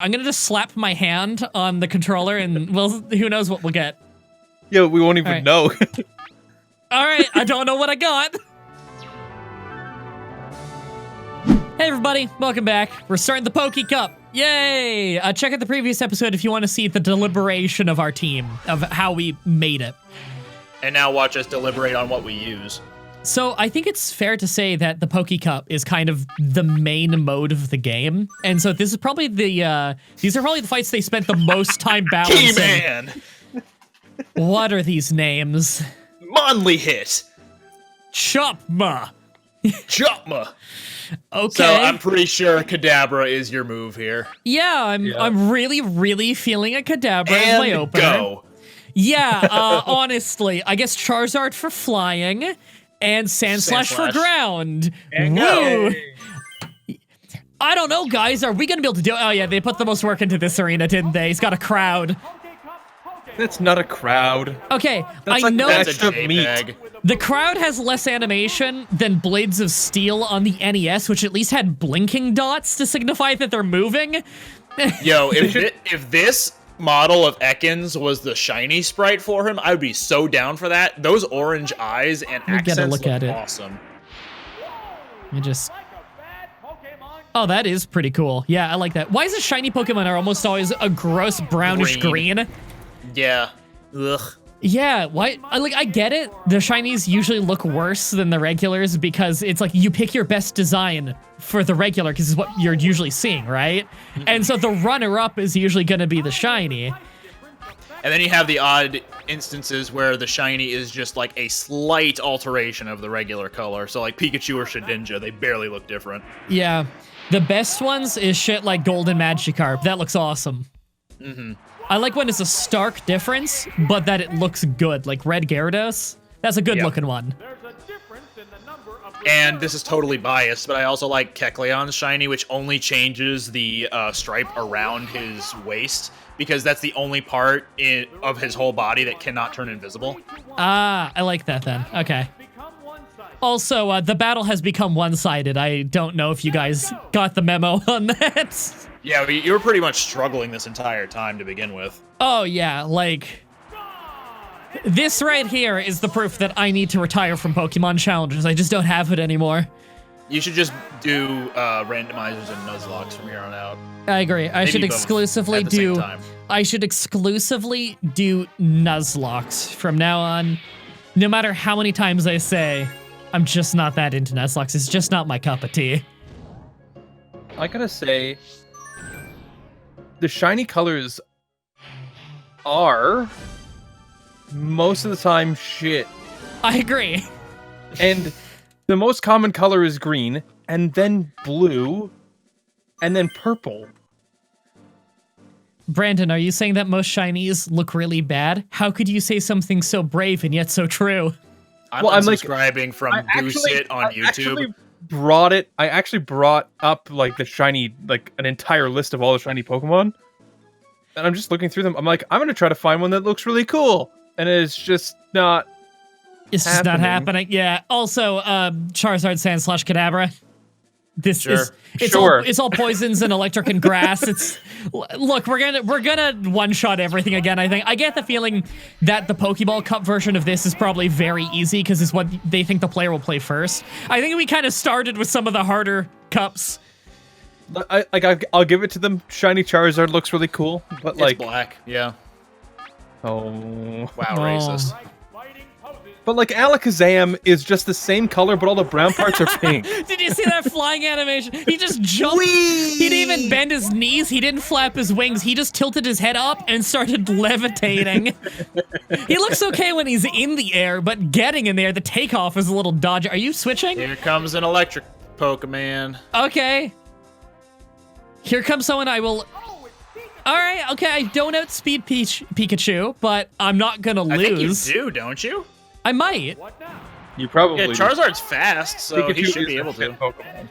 I'm gonna just slap my hand on the controller and who knows what we'll get. Yeah, we won't even know. Alright, I don't know what I got. Hey everybody, welcome back. We're starting the Poké Cup. Yay! Check out the previous episode if you want to see the deliberation of our team, of how we made it. And now watch us deliberate on what we use. So I think it's fair to say that the Poké Cup is kind of the main mode of the game. And so this is probably these are probably the fights they spent the most time balancing. Key-Man! What are these names? Monly Hit! Chopma! Chopma! Okay. So I'm pretty sure Kadabra is your move here. Yeah, I'm really feeling a Kadabra as my opener. Go. Yeah, honestly, I guess Charizard for flying and Sandslash for ground. And Woo! go. I don't know, guys. Are we gonna be able to do it? Oh yeah, they put the most work into this arena, didn't they? He's got a crowd. That's not a crowd. Okay, That's I like know That's a extra meat. JPEG. the crowd has less animation than Blades of Steel on the NES, which at least had blinking dots to signify that they're moving. Yo, if this model of Ekans was the shiny sprite for him, I would be so down for that. Those orange eyes and me get a accents look at look it. awesome. Let me just... Oh, that is pretty cool. Yeah, I like that. Why is the shiny Pokemon are almost always a gross brownish green? Yeah. Ugh. Yeah, why? I get it. The shinies usually look worse than the regulars because it's like you pick your best design for the regular because it's what you're usually seeing, right? And so the runner-up is usually going to be the shiny. And then you have the odd instances where the shiny is just like a slight alteration of the regular color. So like Pikachu or Shedinja, they barely look different. Yeah. The best ones is shit like Golden Magikarp. That looks awesome. Mm-hmm. I like when it's a stark difference, but that it looks good. Like Red Gyarados. That's a good looking one. And this is totally biased, but I also like Kecleon's shiny, which only changes the stripe around his waist, because that's the only part of his whole body that cannot turn invisible. Ah, I like that then. Okay. Also, the battle has become one-sided. I don't know if you guys got the memo on that. Yeah, you were pretty much struggling this entire time to begin with. Oh, yeah, like... This right here is the proof that I need to retire from Pokemon Challenges. I just don't have it anymore. You should just do randomizers and Nuzlocke from here on out. I agree. I should both exclusively at the same do... time. I should exclusively do Nuzlocke from now on. No matter how many times I say, I'm just not that into Nuzlocke. It's just not my cup of tea. I gotta say, the shiny colors are most of the time shit. I agree. And the most common color is green, and then blue, and then purple. Brandon, are you saying that most shinies look really bad? How could you say something so brave and yet so true? I'm Well, I'm like- unsubscribing from Goosit on YouTube. I actually brought up like the shiny, like an entire list of all the shiny Pokemon. And I'm just looking through them. I'm like, I'm gonna try to find one that looks really cool. And it's just not It's just not happening. Yeah. Also, Charizard, Sandslash, Kadabra. This is it's all poisons and electric and grass. Look, we're gonna one-shot everything again, I think. I get the feeling that the Pokeball Cup version of this is probably very easy because it's what they think the player will play first. I think we kind of started with some of the harder cups. I'll give it to them. Shiny Charizard looks really cool, but It's like, black, yeah. oh, Wow, Oh. racist. but like Alakazam is just the same color, but all the brown parts are pink. Did you see that flying animation? He just jumped. He didn't even bend his knees. He didn't flap his wings. He just tilted his head up and started levitating. He looks okay when he's in the air, but getting in there, the takeoff is a little dodgy. Are you switching? Here comes an electric Pokemon. Okay. Here comes someone I will... Alright, okay, I don't outspeed Pikachu, but I'm not gonna lose. I think you do, don't you? I might. You probably Yeah, Charizard's fast, so he Pikachu should be is able a to. shit Pokemon.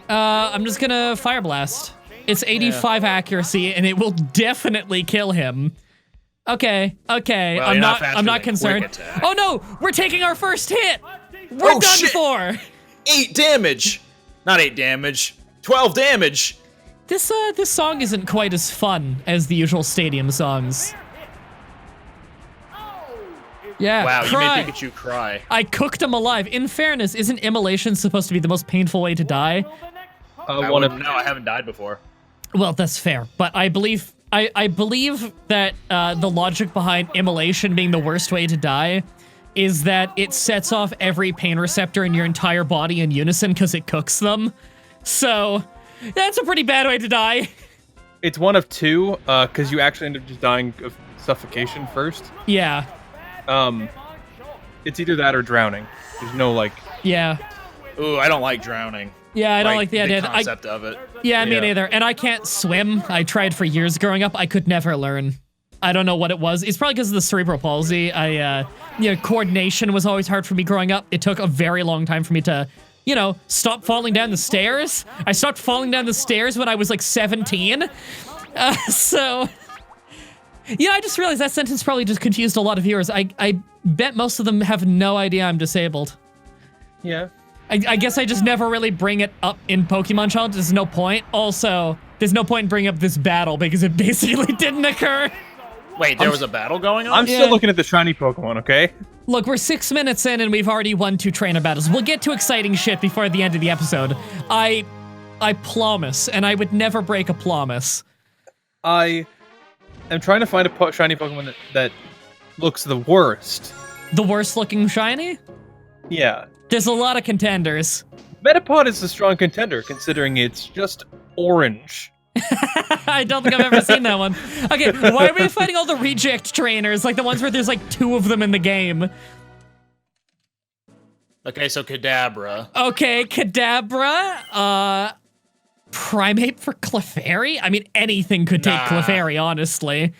I'm just gonna Fire Blast. It's 85 accuracy, and it will definitely kill him. Okay, okay, Well, I'm not concerned. Oh no, we're taking our first hit! We're done shit. for! 8 damage! Not 8 damage. 12 damage! This song isn't quite as fun as the usual stadium songs. Yeah, wow, cry. You made Pikachu cry. I cooked him alive. In fairness, isn't immolation supposed to be the most painful way to die? No, I haven't died before. Well, that's fair, but I believe that the logic behind immolation being the worst way to die is that it sets off every pain receptor in your entire body in unison because it cooks them. So that's a pretty bad way to die. It's one of two, because you actually end up just dying of suffocation first. Yeah. It's either that or drowning. There's no like. Yeah. Ooh, I don't like drowning. Yeah, I don't like the idea. The concept of it. Yeah, me neither. And I can't swim. I tried for years growing up. I could never learn. I don't know what it was. It's probably because of the cerebral palsy. Coordination was always hard for me growing up. It took a very long time for me to, stop falling down the stairs. I stopped falling down the stairs when I was like 17. I just realized that sentence probably just confused a lot of viewers. I bet most of them have no idea I'm disabled. Yeah. I guess I just never really bring it up in Pokemon Challenge. There's no point. Also, there's no point in bringing up this battle because it basically didn't occur. Wait, there was a battle going on? I'm still looking at the shiny Pokemon, okay? Look, we're 6 minutes in and we've already won 2 trainer battles. We'll get to exciting shit before the end of the episode. I promise, and I would never break a promise. I am trying to find a shiny Pokemon that looks the worst. The worst looking shiny? Yeah. There's a lot of contenders. Metapod is a strong contender, considering it's just orange. I don't think I've ever seen that one. Okay, why are we fighting all the reject trainers? Like the ones where there's like 2 of them in the game. Okay, so Kadabra. Okay, Kadabra. Primate for Clefairy? I mean, anything could take Clefairy, honestly.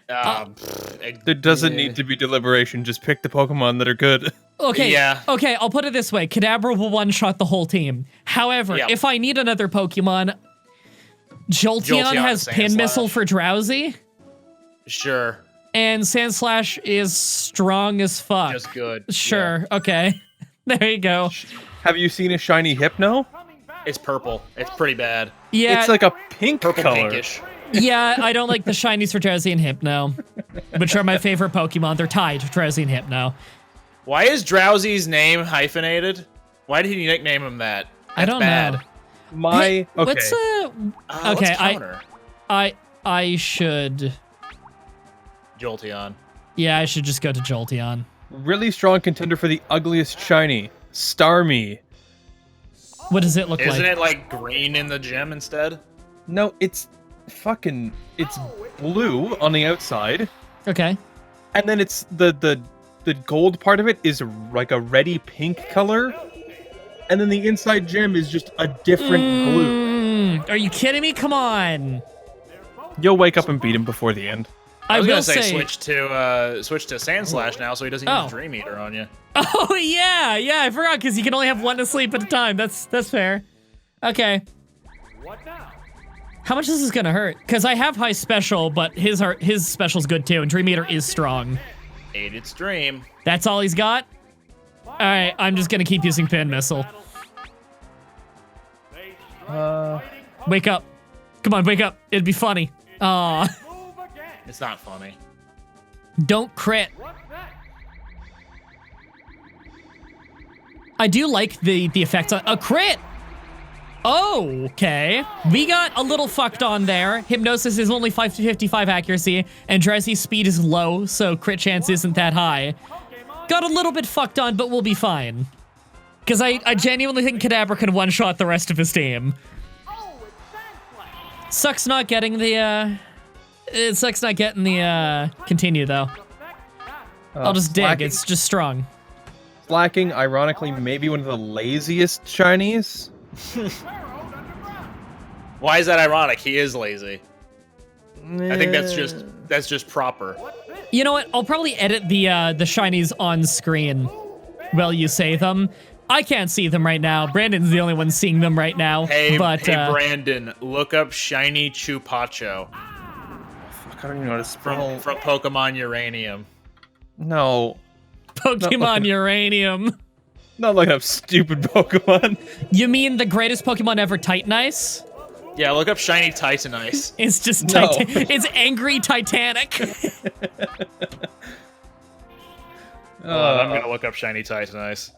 There doesn't need to be deliberation. Just pick the Pokemon that are good. Okay, yeah. Okay, I'll put it this way. Kadabra will one-shot the whole team. However, if I need another Pokemon, Jolteon has Pin Missile for Drowsy. Sure. And Sandslash is strong as fuck. Just good. Sure, okay. There you go. Have you seen a shiny Hypno? It's purple. It's pretty bad. Yeah. It's like a pink Purple color. pinkish. Yeah, I don't like the shinies for Drowsy and Hypno, which are my favorite Pokemon. They're tied, Drowsy and Hypno. Why is Drowsy's name hyphenated? Why did he nickname him that? That's I don't bad. know. Okay. Let's let's counter. I should. Jolteon. Yeah, I should just go to Jolteon. Really strong contender for the ugliest shiny, Starmie. What does it look like? Isn't it like green in the gym instead? No, it's blue on the outside. Okay. And then it's the gold part of it is like a reddy pink color. And then the inside gem is just a different blue. Are you kidding me? Come on. You'll wake up and beat him before the end. I was gonna say switch to Sandslash now, so he doesn't use Dream Eater on you. Oh yeah, I forgot because you can only have 1 to sleep at a time. That's fair. Okay. What now? How much is this gonna hurt? Because I have high special, but his special's good too, and Dream Eater is strong. Ate its dream. That's all he's got? Alright, I'm just gonna keep using Pin Missile. Wake up. Come on, wake up. It'd be funny. Aw. It's not funny. Don't crit. I do like the effects on a crit. Oh, okay. We got a little fucked on there. Hypnosis is only 55 accuracy, and Drowsy's speed is low, so crit chance isn't that high. Got a little bit fucked on, but we'll be fine. Because I genuinely think Kadabra can one-shot the rest of his team. Sucks not getting the, it sucks not getting the, continue, though. I'll just dig. It's just strong. Slacking, ironically, maybe one of the laziest shinies. Why is that ironic? He is lazy. I think that's just proper. You know what? I'll probably edit the shinies on screen while you say them. I can't see them right now. Brandon's the only one seeing them right now. Hey, but, hey Brandon, look up shiny Chupacho. Fuck, I don't even know how to spell. From Pokemon Uranium. No. Pokemon Uranium. Not like a stupid Pokemon. You mean the greatest Pokemon ever, Titan Ice? Yeah, look up shiny Titanice. It's just No. it's angry Titanic. I'm gonna look up shiny Titanice.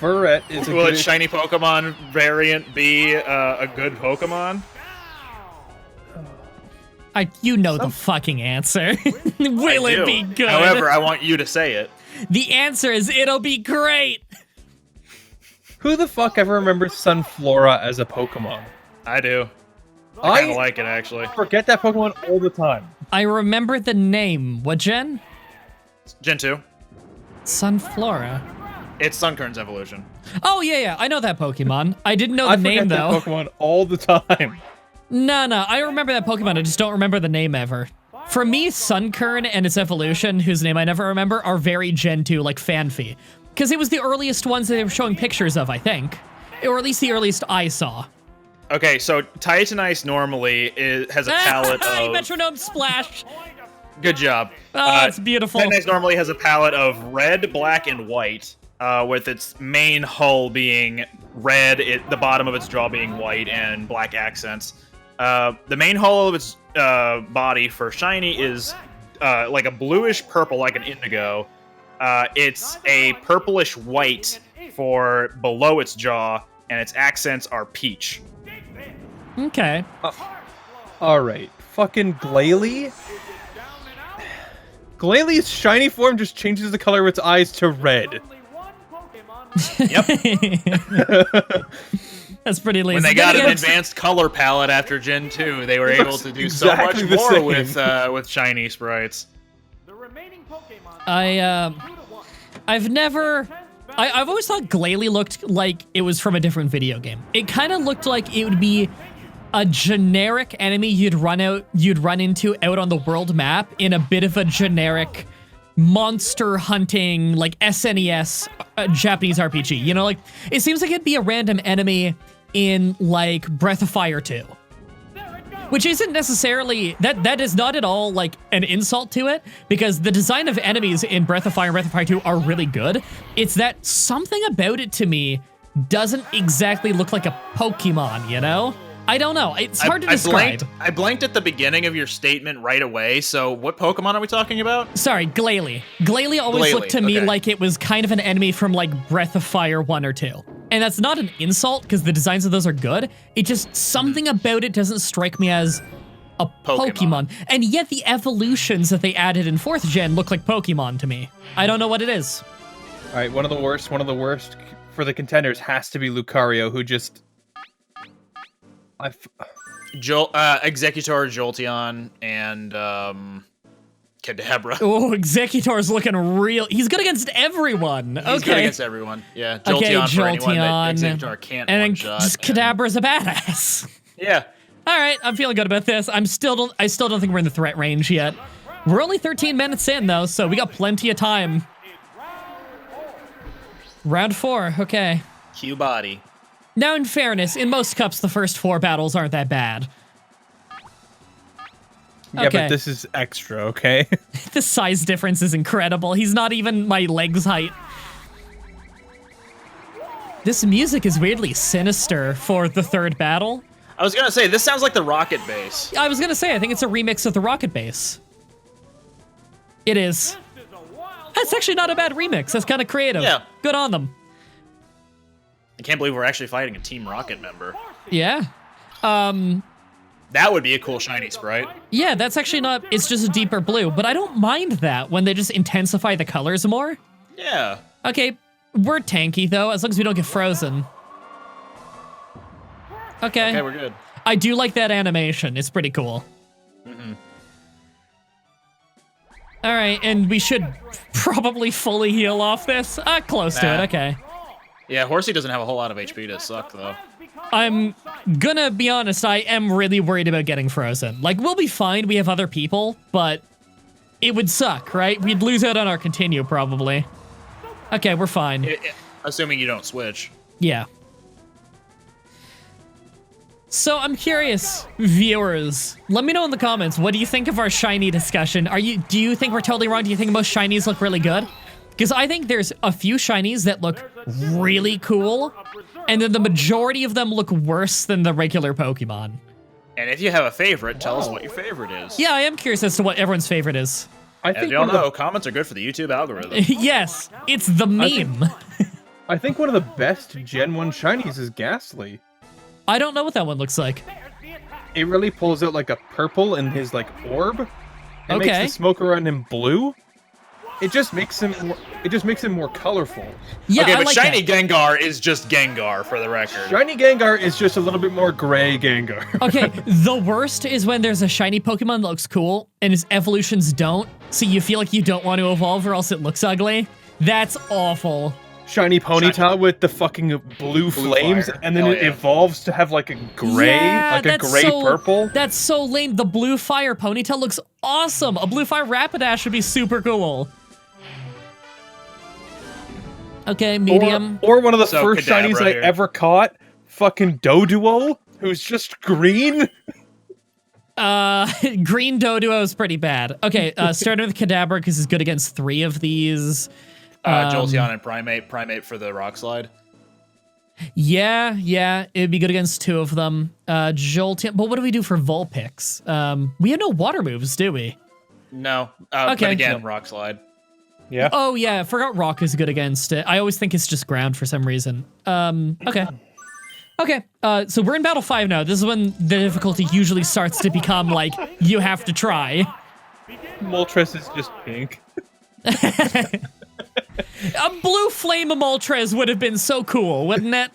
Furret is Will a shiny Pokemon variant be a good Pokemon? You know the fucking answer. Will it be good? However, I want you to say it. The answer is it'll be great. Who the fuck ever remembers Sunflora as a Pokemon? I do. I kind of like it, actually. Forget that Pokemon all the time. I remember the name. What gen? Gen 2. Sunflora. It's Sunkern's evolution. Oh, yeah. I know that Pokemon. I didn't know the name, though. I forget that Pokemon all the time. No. I remember that Pokemon. I just don't remember the name ever. For me, Sunkern and its evolution, whose name I never remember, are very Gen 2, like Fanfi. Because it was the earliest ones that they were showing pictures of, I think. Or at least the earliest I saw. Okay, so Titanice normally has a palette of... Metronome Splash! Good job. Oh, it's beautiful. Titanice normally has a palette of red, black, and white, with its main hull being red, the bottom of its jaw being white, and black accents. The main hull of its body for shiny is like a bluish purple, like an indigo. It's a purplish white for below its jaw, and its accents are peach. Okay. All right. Fucking Glalie? Glalie's shiny form just changes the color of its eyes to red. Yep. That's pretty lazy. When they got an advanced color palette after Gen 2, they were able to do so much more with shiny sprites. I've always thought Glalie looked like it was from a different video game. It kind of looked like it would be a generic enemy you'd run into out on the world map in a bit of a generic monster hunting, like SNES Japanese RPG. You know, like it seems like it'd be a random enemy in like Breath of Fire 2. Which isn't necessarily, that is not at all like an insult to it, because the design of enemies in Breath of Fire and Breath of Fire 2 are really good. It's that something about it to me doesn't exactly look like a Pokemon, you know? I don't know. It's hard to describe. I blanked at the beginning of your statement right away, so what Pokemon are we talking about? Sorry, Glalie. Glalie always looked to me like it was kind of an enemy from like Breath of Fire 1 or 2. And that's not an insult, because the designs of those are good. It just, something about it doesn't strike me as a Pokemon. And yet the evolutions that they added in 4th gen look like Pokemon to me. I don't know what it is. All right, one of the worst for the contenders has to be Lucario, who just... Executor, Jolteon, and Kadabra. Oh, Executor's looking real. He's good against everyone. He's good against everyone. Yeah, Jolteon for anyone that Executor can't one-shot. And Kadabra's a badass. Yeah. All right, I'm feeling good about this. I still don't think we're in the threat range yet. We're only 13 minutes in, though, so we got plenty of time. Round 4, okay. Q body. Now, in fairness, in most cups, the first 4 battles aren't that bad. Yeah, okay. But this is extra, okay? The size difference is incredible. He's not even my legs height. This music is weirdly sinister for the 3rd battle. I was gonna say, this sounds like the Rocket Bass. I was gonna say, I think it's a remix of the Rocket Bass. It is. That's actually not a bad remix. That's kind of creative. Yeah. Good on them. I can't believe we're actually fighting a Team Rocket member. Yeah. That would be a cool shiny sprite. Yeah, that's actually not, it's just a deeper blue, but I don't mind that when they just intensify the colors more. Yeah. Okay, we're tanky though, as long as we don't get frozen. Okay. Okay, we're good. I do like that animation. It's pretty cool. Mm-hmm. All right, and we should probably fully heal off this. Close to it, okay. Yeah, Horsey doesn't have a whole lot of HP to suck, though. I'm gonna be honest, I am really worried about getting frozen. Like, we'll be fine, we have other people, but it would suck, right? We'd lose out on our continue, probably. Okay, we're fine. Assuming you don't switch. Yeah. So I'm curious, viewers, let me know in the comments, what do you think of our shiny discussion? Do you think we're totally wrong? Do you think most shinies look really good? Because I think there's a few shinies that look really cool, and then the majority of them look worse than the regular Pokemon. And if you have a favorite, tell us what your favorite is. Yeah, I am curious as to what everyone's favorite is. As you all know, comments are good for the YouTube algorithm. Yes, it's the meme. I think one of the best Gen 1 shinies is Ghastly. I don't know what that one looks like. It really pulls out like a purple in his like orb. It Okay. makes the smoke around him blue. It just makes him more colorful. Yeah, okay, I but like Shiny that. Gengar is just Gengar, for the record. Shiny Gengar is just a little bit more gray Gengar. Okay, the worst is when there's a shiny Pokemon that looks cool and his evolutions don't, so you feel like you don't want to evolve or else it looks ugly. That's awful. Shiny Ponyta with the fucking blue flames, fire. and then Hell it yeah. evolves to have like a gray, Yeah, like a that's gray so, purple. That's so lame. The blue fire Ponyta looks awesome. A blue fire Rapidash would be super cool. Okay, medium. Or one of the So first Kadabra shinies I here. ever caught, fucking Doduo, who's just green. Green Doduo is pretty bad. Okay, starting with Kadabra because he's good against 3 of these. Jolteon and Primate for the Rock Slide. Yeah, it'd be good against 2 of them. Jolteon, but what do we do for Vulpix? We have no water moves, do we? No. Okay. But again, Rock Slide. Yeah. Oh yeah, I forgot Rock is good against it. I always think it's just ground for some reason. Okay. So we're in Battle 5 now. This is when the difficulty usually starts to become like, you have to try. Moltres is just pink. A blue flame of Moltres would have been so cool, wouldn't it?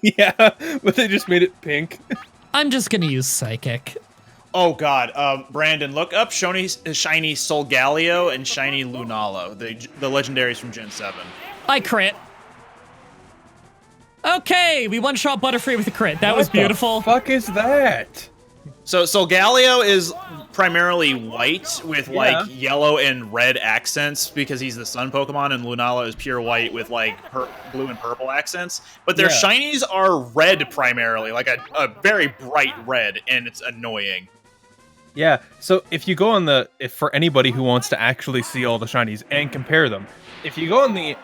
Yeah, but they just made it pink. I'm just gonna use Psychic. Oh god, Brandon, look up Shiny Solgaleo and Shiny Lunala, the legendaries from Gen 7. I crit. Okay, we one-shot Butterfree with a crit. That was beautiful. What the fuck is that? So Solgaleo is primarily white with like yellow and red accents because he's the sun Pokemon, and Lunala is pure white with like blue and purple accents. But their shinies are red primarily, like a very bright red, and it's annoying. Yeah, so if you go on for anybody who wants to actually see all the shinies and compare them, if you go on the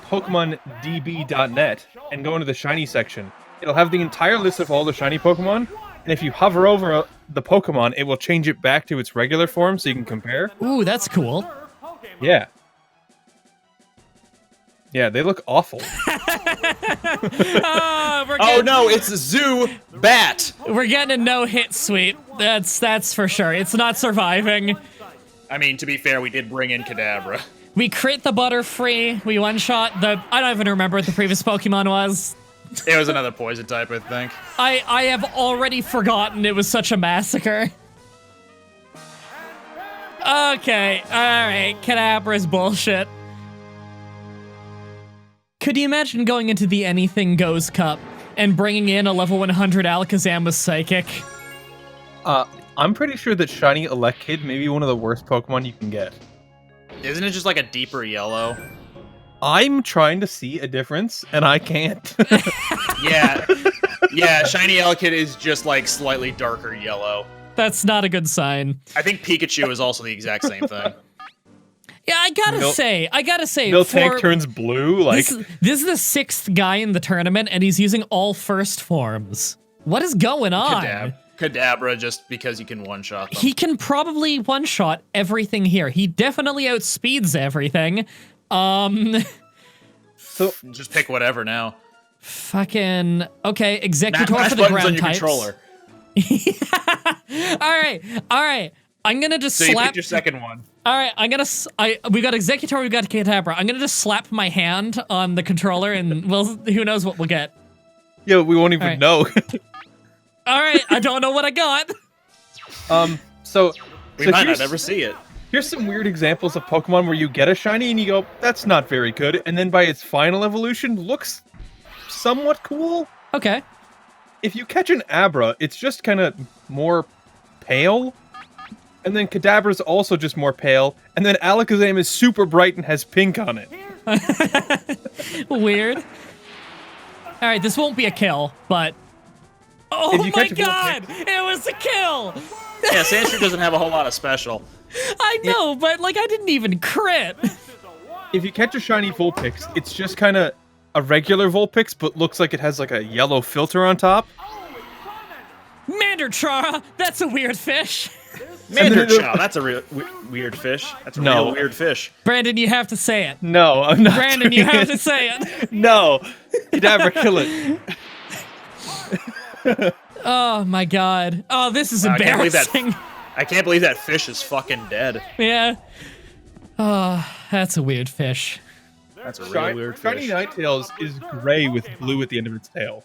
PokemonDB.net and go into the shiny section, it'll have the entire list of all the shiny Pokemon, and if you hover over the Pokemon, it will change it back to its regular form so you can compare. Ooh, that's cool. Yeah. Yeah, they look awful. Oh no, it's Zubat! We're getting a no-hit sweep. That's for sure. It's not surviving. I mean, to be fair, we did bring in Kadabra. We crit the Butterfree. We one-shot the... I don't even remember what the previous Pokemon was. It was another poison type, I think. I have already forgotten it was such a massacre. Okay, alright. Kadabra's bullshit. Could you imagine going into the Anything Goes Cup and bringing in a level 100 Alakazam with Psychic? I'm pretty sure that Shiny Elekid may be one of the worst Pokemon you can get. Isn't it just like a deeper yellow? I'm trying to see a difference, and I can't. Yeah, Shiny Elekid is just like slightly darker yellow. That's not a good sign. I think Pikachu is also the exact same thing. Yeah, I gotta say, Miltank turns blue, like... This is the 6th guy in the tournament, and he's using all first forms. What is going on? Kadabra, just because you can one-shot them. He can probably one-shot everything here. He definitely outspeeds everything. So just pick whatever now. Fucking... Okay, Executor Mash for the buttons ground on your types. controller. Alright. I'm gonna just So slap... you picked your second one. Alright, we got Executor, we got Kadabra. I'm gonna just slap my hand on the controller and, well, who knows what we'll get. Yeah, we won't even know. Alright, I don't know what I got. So We might not ever see it. Here's some weird examples of Pokemon where you get a shiny and you go, that's not very good, and then by its final evolution, looks somewhat cool. Okay. If you catch an Abra, it's just kind of more pale, and then Kadabra's also just more pale, and then Alakazam is super bright and has pink on it. Weird. Alright, this won't be a kill, but... Oh my god! It was a kill! Yeah, Sandshrew doesn't have a whole lot of special. I know, but, like, I didn't even crit. if you catch a shiny Vulpix, it's just kind of a regular Vulpix, but looks like it has like a yellow filter on top. Manderchara, that's a weird fish. Manderchara, that's a real weird fish. That's a real weird fish. Brandon, you have to say it. No, I'm not. Brandon, you have to say it. No, Kadabra, kill it. Oh my god. Oh, this is embarrassing. I can't believe that fish is fucking dead. Yeah. Oh, that's a weird fish. That's a really weird fish. Shiny Ninetales is gray with blue at the end of its tail.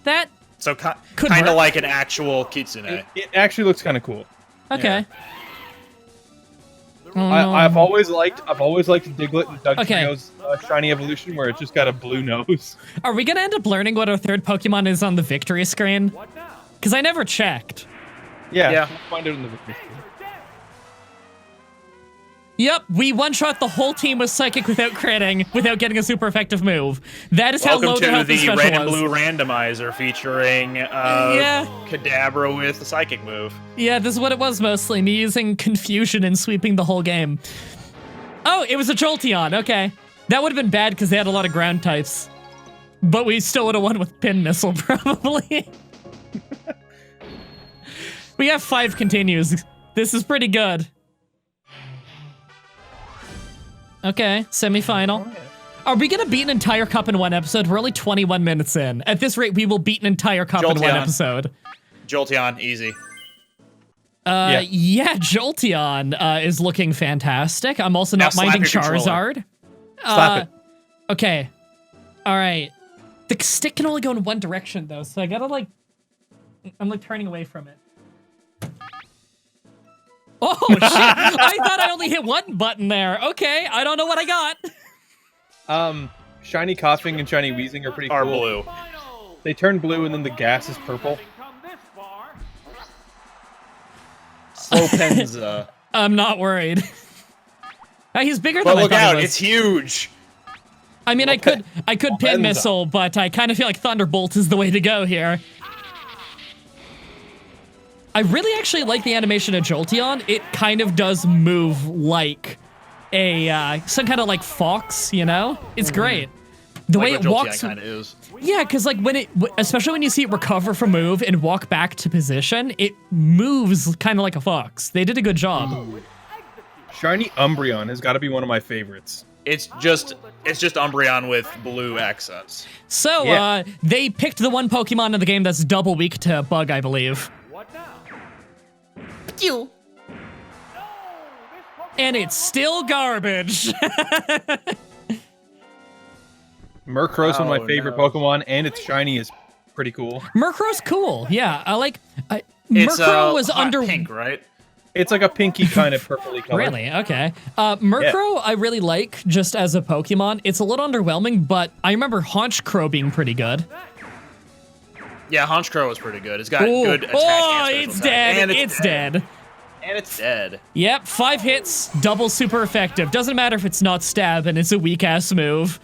That so kind of like an actual kitsune. It actually looks kind of cool. Okay. Yeah. I've always liked Diglett and Dugtrio's shiny evolution, where it's just got a blue nose. Are we gonna end up learning what our third Pokemon is on the victory screen? Because I never checked. Yeah. We'll find out in the victory screen. Yep, we one-shot the whole team with Psychic without critting, without getting a super effective move. That is how low the health special was. Welcome to the red and blue randomizer featuring Kadabra with the Psychic move. Yeah, this is what it was mostly, me using Confusion and sweeping the whole game. Oh, it was a Jolteon, okay. That would have been bad because they had a lot of ground types. But we still would have won with Pin Missile, probably. We have 5 continues. This is pretty good. Okay, semi-final. Are we gonna beat an entire cup in one episode? We're only 21 minutes in. At this rate, we will beat an entire cup in one episode. Jolteon, easy. Yeah, Jolteon is looking fantastic. I'm also not minding Charizard. Slap it. Okay. All right. The stick can only go in one direction, though, so I gotta, like... I'm, like, turning away from it. Oh, shit! I thought I only hit one button there. Okay, I don't know what I got. Shiny Coughing and Shiny Wheezing are pretty cool. Blue. They turn blue and then the gas is purple. Slow I'm not worried. He's bigger but than I look thought out, he was. it's huge. I mean, I could Pin Missile, but I kind of feel like Thunderbolt is the way to go here. I really actually like the animation of Jolteon. It kind of does move like a some kind of like fox, you know? It's great. The way it walks kind of is. Yeah, because like when especially when you see it recover from move and walk back to position, it moves kind of like a fox. They did a good job. Shiny Umbreon has got to be one of my favorites. It's just Umbreon with blue accents. So they picked the one Pokemon in the game that's double weak to Bug, I believe. And it's still garbage. Murkrow's one of my favorite Pokemon, and its shiny is pretty cool. Murkrow's cool. Yeah, I like. Murkrow was under pink, right? It's like a pinky kind of purpley color. Really? Okay. Murkrow, I really like just as a Pokemon. It's a little underwhelming, but I remember Honchkrow being pretty good. Yeah, Honchkrow was pretty good. It's got good attack. Oh, it's dead. And it's dead. And it's dead. Yep, 5 hits, double super effective. Doesn't matter if it's not stab and it's a weak-ass move.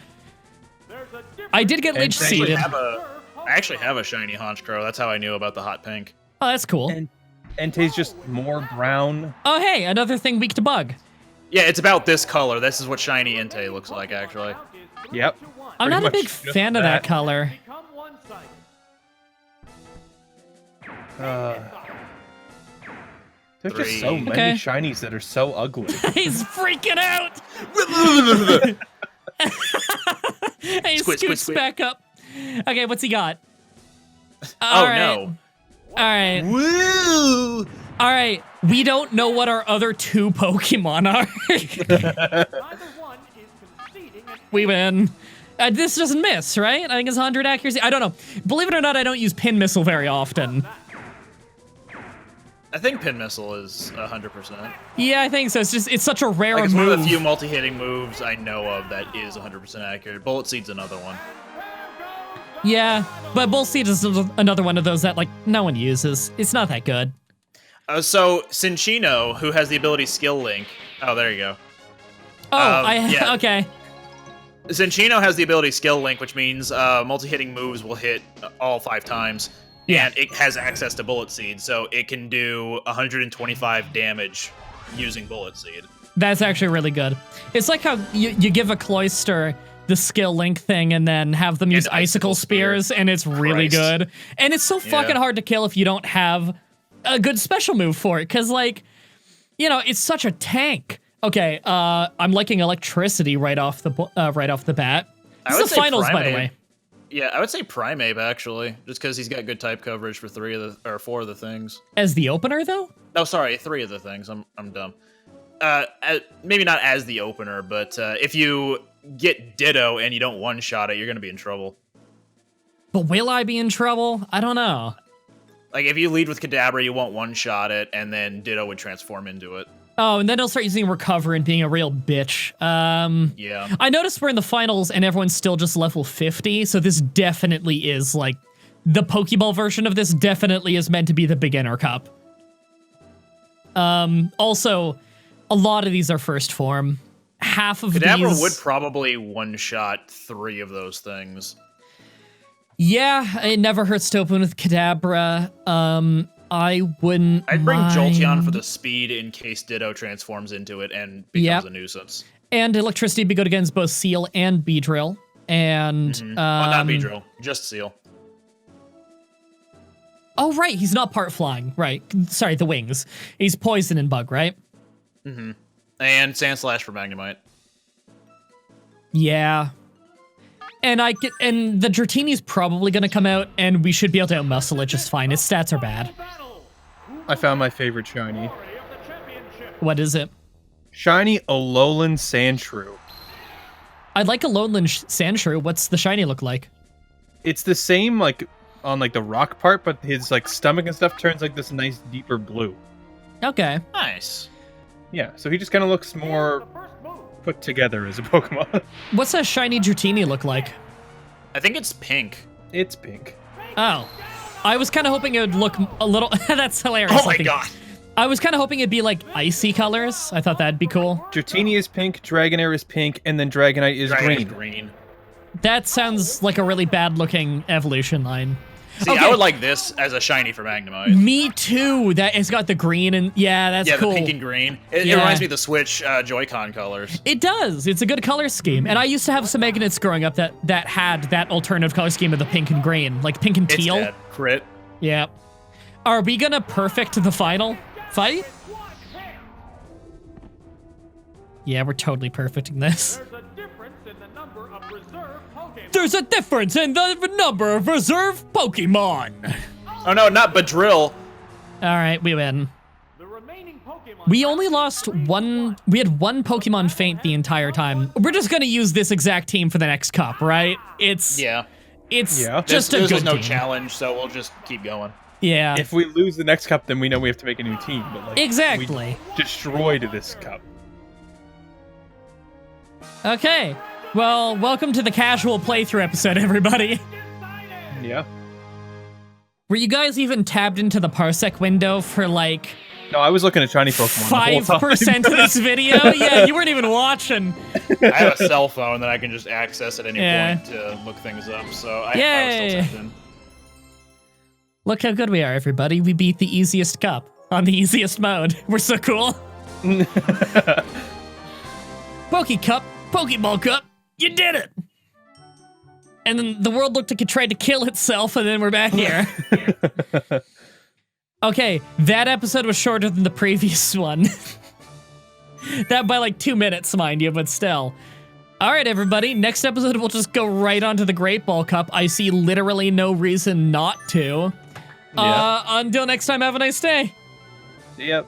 I did get Lich Seeded. I actually have a shiny Honchkrow. That's how I knew about the hot pink. Oh, that's cool. And Entei's just more brown. Oh, hey, another thing weak to Bug. Yeah, it's about this color. This is what shiny Entei looks like, actually. Yep. I'm not a big fan of that color. There's just so many shinies that are so ugly. He's freaking out! He scoots back up. Okay, what's he got? No. Alright. Woo! Alright, we don't know what our other 2 Pokemon are. We win. This doesn't miss, right? I think it's 100 accuracy. I don't know. Believe it or not, I don't use Pin Missile very often. I think Pin Missile is 100%. Yeah, I think so. It's such a rare move. It's move. one of the few multi-hitting moves I know of that is 100% accurate. Bullet Seed's another one. Yeah, but Bullet Seed is another one of those that, like, no one uses. It's not that good. So, Cinccino, who has the ability Skill Link... Oh, there you go. Oh, okay. Cinccino has the ability Skill Link, which means multi-hitting moves will hit all 5 times. Yeah. And it has access to Bullet Seed, so it can do 125 damage using Bullet Seed. That's actually really good. It's like how you give a Cloyster the skill link thing and then have them use icicle spears, and it's really good. And it's so fucking hard to kill if you don't have a good special move for it, because, like, you know, it's such a tank. Okay, I'm liking electricity right off the bat. This is the finals, by the way. Yeah, I would say Primeape, actually, just because he's got good type coverage for 4 of the things. As the opener, though? No, sorry, 3 of the things. I'm dumb. Maybe not as the opener, but if you get Ditto and you don't one-shot it, you're gonna be in trouble. But will I be in trouble? I don't know. Like, if you lead with Kadabra, you won't one-shot it, and then Ditto would transform into it. Oh, and then he'll start using Recover and being a real bitch. Yeah. I noticed we're in the finals and everyone's still just level 50, so this definitely is, like, the Pokeball version of this definitely is meant to be the beginner cup. Also, a lot of these are first form. Half of Kadabra these... would probably one-shot 3 of those things. Yeah, it never hurts to open with Kadabra. I wouldn't I'd bring mind. Jolteon for the speed in case Ditto transforms into it and becomes a nuisance. And electricity would be good against both Seal and Beedrill. And well, not Beedrill, just Seal. Oh, right, he's not part flying. Right, sorry, the wings. He's poison and bug, right? Mm-hmm. And Sandslash for Magnemite. Yeah. And the Dratini's probably gonna come out, and we should be able to outmuscle it just fine. Its stats are bad. I found my favorite shiny. What is it? Shiny Alolan Sandshrew. I'd like a Alolan Sandshrew. What's the shiny look like? It's the same, like, on, like, the rock part, but his, like, stomach and stuff turns, like, this nice, deeper blue. Okay. Nice. Yeah, so he just kind of looks more put together as a Pokemon. What's a shiny Dratini look like? I think it's pink. It's pink. Oh. I was kind of hoping it would look a little... That's hilarious. Oh my god. I was kind of hoping it'd be like icy colors. I thought that'd be cool. Dratini is pink, Dragonair is pink, and then Dragonite is green. That sounds like a really bad looking evolution line. See, I would like this as a shiny for Magnemite. Me too. That it's got the green and that's cool. Yeah, the pink and green. It reminds me of the Switch Joy-Con colors. It does. It's a good color scheme. And I used to have some Magnets growing up that had that alternative color scheme of the pink and green, like pink and teal. It's dead. Crit. Yeah. Are we gonna perfect the final fight? Yeah, we're totally perfecting this. There's a difference in the number of reserve Pokemon. Oh no, not Beedrill. All right, we win. We only lost one. We had one Pokemon faint the entire time. We're just gonna use this exact team for the next cup, right? It's just a good There's no team. challenge, so we'll just keep going. Yeah. If we lose the next cup, then we know we have to make a new team. But like, exactly. We destroyed this cup. Okay. Well, welcome to the casual playthrough episode, everybody. Yeah. Were you guys even tabbed into the Parsec window for like... No, I was looking at shiny Pokemon 5% of this video? Yeah, you weren't even watching. I have a cell phone that I can just access at any point to look things up, so I was still tapped in. Look how good we are, everybody. We beat the easiest cup on the easiest mode. We're so cool. Poké Cup, Pokeball Cup, you did it! And then the world looked like it tried to kill itself, and then we're back here. Okay, that episode was shorter than the previous one. That by like 2 minutes, mind you, but still. All right, everybody, next episode we'll just go right onto the Great Ball Cup. I see literally no reason not to. Yeah. Until next time, have a nice day. Yep.